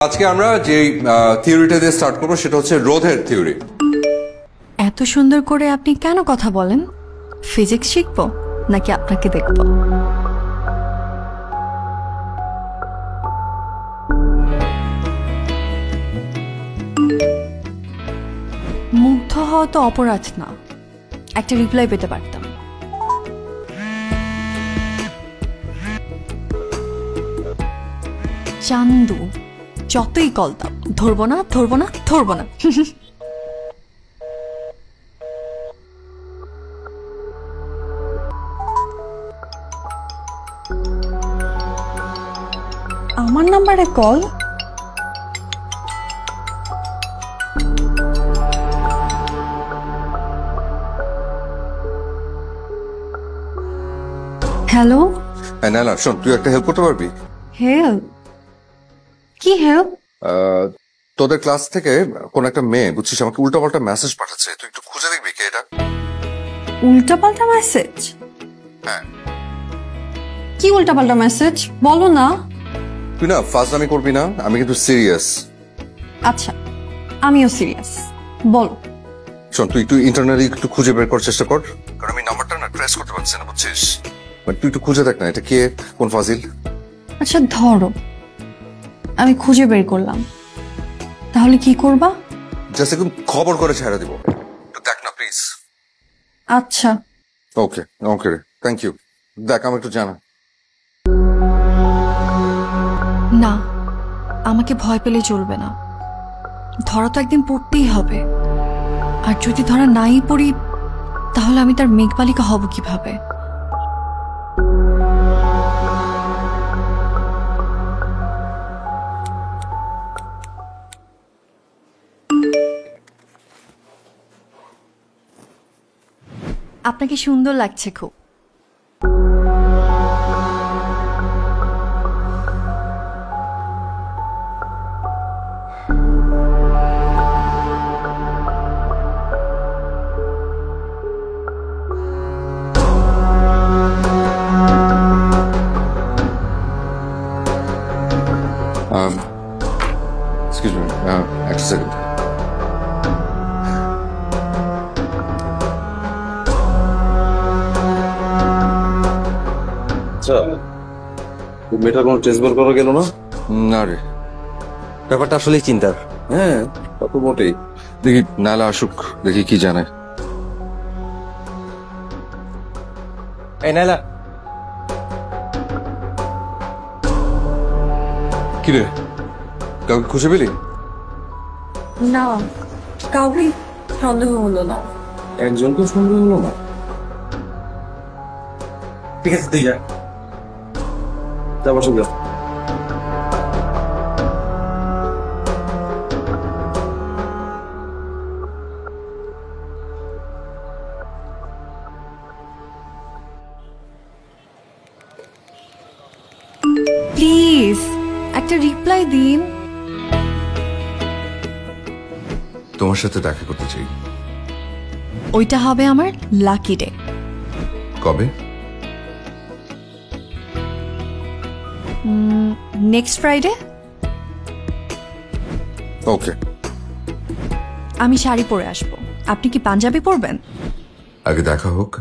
আজকে আমরা যে থিওরিটা দিয়ে স্টার্ট করবো সেটা হচ্ছে রোধের থিওরি। এত সুন্দর করে আপনি কেন কথা বলেন? ফিজিক্স শিখবো নাকি আপনাকে দেখবো? মুগ্ধ হওয়া তো অপরাধ না, একটা রিপ্লাই পেতে পারতাম। চান্দু, যতই কল দাও, ধরবো না ধরবো না ধরবো না। আমার নাম্বারে কল? হ্যালো। হ্যাঁ নাইলা, শোন, তুই একটা হেল্প করতে পারবি? হেল্প? কি হেল্প? তোদের ক্লাস থেকে কোন একটা মেয়ে বুঝছিস আমাকে উল্টাপাল্টা মেসেজ পাঠাচ্ছে, তুই একটু খুঁজে দেখবি কে এটা? উল্টাপাল্টা মেসেজ? হ্যাঁ। কি উল্টাপাল্টা মেসেজ বলো না। তুই না ফাজলামি করবি না, আমি কিন্তু সিরিয়াস। আচ্ছা, আমিও সিরিয়াস, বলো। শোন, তুই একটু ইন্টারনালি একটু খুঁজে বের করার চেষ্টা কর, কারণ আমি নাম্বারটা না ট্রেস করতে পারছি না, বুঝছিস? তুই একটু খুঁজে দেখ না, এটা কে, কোন ফাজিল। আচ্ছা ধরো আমি খুঁজে বের করলাম, তাহলে কি করবা? জাস্ট একদম খবর করে ছেড়ে দিব, একটু দেখ না প্লিজ। আচ্ছা ওকে ওকে, থ্যাংক ইউ। দেখ আমি একটু জানা। না, আমাকে ভয় পেলে চলবে না, ধরা তো একদিন পড়তেই হবে। আর যদি ধরা নাই পড়ি তাহলে আমি তার মেঘবালিকা হব কিভাবে? আপনাকে সুন্দর লাগছে খুব। এক্সকিউজ মি, একটা সেকেন্ড। আচ্ছা, মেয়েটার কোনো টেস্ট বের করা গেল না? না রে, ব্যাপারটা আসলেই চিন্তার। হ্যাঁ, তা তো মোটেই। দেখি নালা আসুক, দেখি কি জানে। এই নাইলা, কি রে, কাউকে খুঁজে পেলি? না, কাউকে সন্দেহ হলো না। একজনকে সন্দেহ হলো না? ঠিক আছে, তুই যা, যা বসে যা। প্লিজ একটা রিপ্লাই দিন। তোমার সাথে দেখা করতে চাই। ওইটা হবে আমার লাকি ডে। কবে? Next Friday. ওকে। আমি শাড়ি পরে আসবো, আপনি কি পাঞ্জাবি পরবেন? আগে দেখা হোক।